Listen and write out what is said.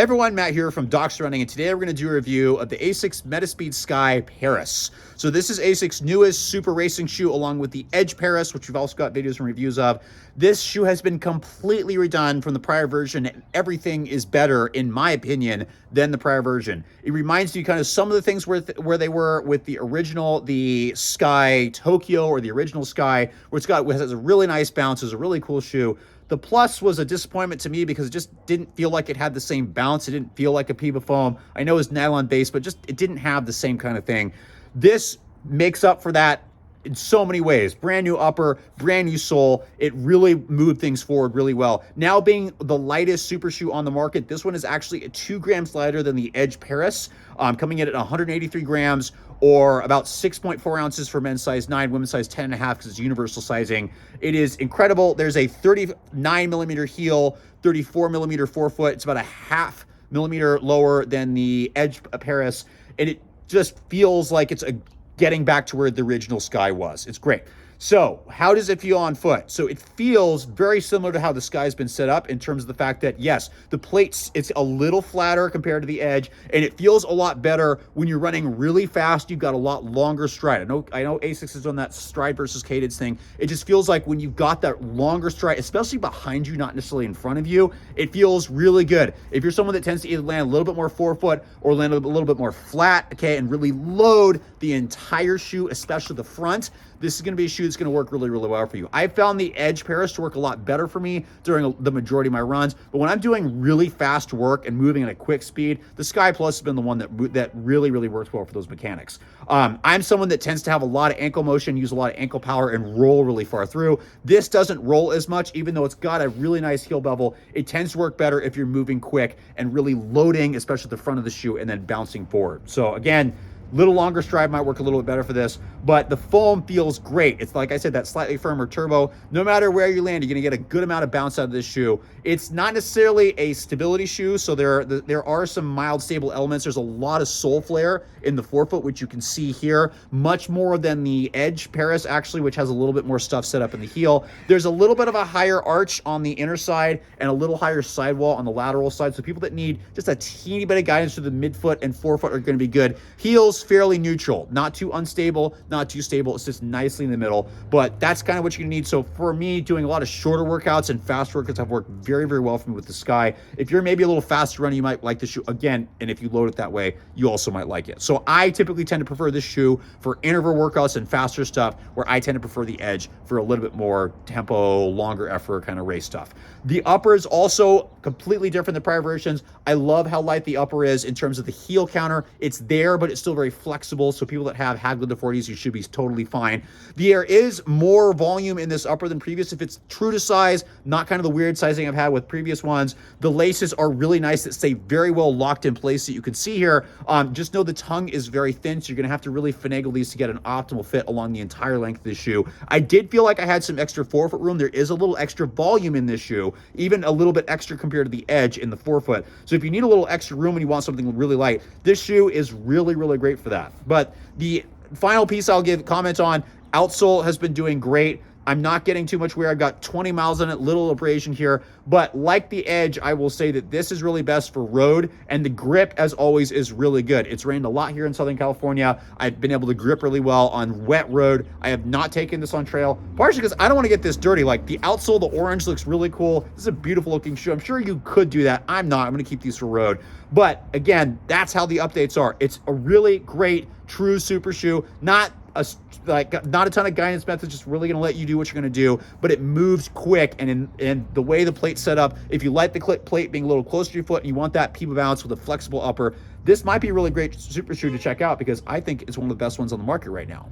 Hey everyone, Matt here from Docs Running, and today we're going to do a review of the Asics Metaspeed Sky Paris. So this is Asics' newest super racing shoe along with the Edge Paris, which we've also got videos and reviews of. This shoe has been completely redone from the prior version, and everything is better, in my opinion, than the prior version. It reminds you kind of some of the things where they were with the original, the Sky Tokyo, or the original Sky, where it has a really nice bounce, it's a really cool shoe. The Plus was a disappointment to me because it just didn't feel like it had the same bounce. It didn't feel like a Piba foam. I know it's nylon based, but it didn't have the same kind of thing. This makes up for that in so many ways. Brand new upper, brand new sole. It really moved things forward really well. Now being the lightest super shoe on the market, this one is actually 2 grams lighter than the Edge Paris, coming in at 183 grams or about 6.4 ounces for men's size 9, women's size 10.5 because it's universal sizing. It is incredible. There's a 39 millimeter heel, 34 millimeter forefoot. It's about a half millimeter lower than the Edge Paris, and it just feels like it's getting back to where the original Sky was. It's great. So how does it feel on foot? So it feels very similar to how the Sky's been set up in terms of the fact that, yes, the plates, it's a little flatter compared to the Edge, and it feels a lot better when you're running really fast. You've got a lot longer stride. I know Asics is on that stride versus cadence thing. It just feels like when you've got that longer stride, especially behind you, not necessarily in front of you, it feels really good. If you're someone that tends to either land a little bit more forefoot or land a little bit more flat, okay, and really load the entire shoe, especially the front, this is going to be a shoe that's going to work really, really well for you. I found the Edge Paris to work a lot better for me during the majority of my runs, but when I'm doing really fast work and moving at a quick speed, the Sky Plus has been the one that really, really works well for those mechanics. I'm someone that tends to have a lot of ankle motion, use a lot of ankle power, and roll really far through. This doesn't roll as much, even though it's got a really nice heel bevel. It tends to work better if you're moving quick and really loading, especially the front of the shoe, and then bouncing forward. So again, little longer stride might work a little bit better for this, but the foam feels great. It's like I said, that slightly firmer turbo. No matter where you land, you're gonna get a good amount of bounce out of this shoe. It's not necessarily a stability shoe, so there are some mild stable elements. There's a lot of sole flare in the forefoot, which you can see here, much more than the Edge Paris actually, which has a little bit more stuff set up in the heel. There's a little bit of a higher arch on the inner side and a little higher sidewall on the lateral side, so people that need just a teeny bit of guidance to the midfoot and forefoot are gonna be good. Heels, fairly neutral, not too unstable, not too stable. It's just nicely in the middle, but that's kind of what you're gonna need. So for me, doing a lot of shorter workouts and fast workouts have worked very, very well for me with the Sky. If you're maybe a little faster running, you might like the shoe again, and if you load it that way, you also might like it. So I typically tend to prefer this shoe for interval workouts and faster stuff, where I tend to prefer the Edge for a little bit more tempo, longer effort kind of race stuff. The upper is also completely different than prior versions. I love how light the upper is in terms of the heel counter. It's there, but it's still very flexible. So people that have Hagler to 40s, you should be totally fine. There is more volume in this upper than previous. If it's true to size, not kind of the weird sizing I've had with previous ones. The laces are really nice that stay very well locked in place that you can see here. Just know the tongue is very thin, so you're gonna have to really finagle these to get an optimal fit along the entire length of the shoe. I did feel like I had some extra forefoot room. There is a little extra volume in this shoe, even a little bit extra compared to the Edge in the forefoot. So if you need a little extra room and you want something really light, this shoe is really, really great for that. But the final piece I'll give comment on, outsole has been doing great. I'm not getting too much wear. I've got 20 miles on it, little abrasion here, but like the Edge, I will say that this is really best for road, and the grip, as always, is really good. It's rained a lot here in Southern California. I've been able to grip really well on wet road. I have not taken this on trail, partially because I don't want to get this dirty. Like the outsole, the orange looks really cool. This is a beautiful looking shoe. I'm sure you could do that. I'm not. I'm going to keep these for road. But again, that's how the updates are. It's a really great, true super shoe. Not a ton of guidance methods, just really going to let you do what you're going to do, but it moves quick, and in the way the plate's set up, if you like the plate being a little closer to your foot and you want that Piba bounce with a flexible upper, this might be a really great super shoe to check out because I think it's one of the best ones on the market right now.